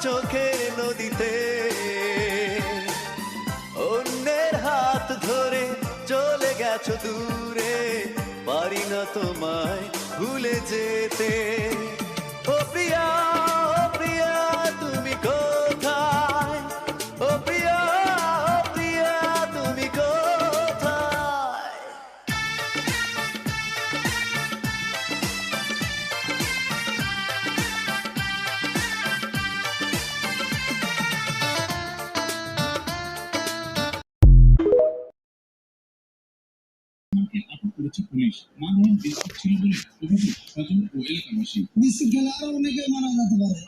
চোখের নদীতে অন্যের হাত ধরে চলে গেছো দূরে, পারি না তোমায় ভুলে যেতে। ও প্রিয়া, ও প্রিয়া তুমি কোথায়? ও প্রিয়া, ও প্রিয়া তুমি কোথায়? আটক করেছে পুলিশ। মানহানির অভিযোগ ছিল বলে অভিযোগ স্বজন ও এলাকাবাসী। বিশৃঙ্খলা আরো অনেকে মারা যেতে পারে।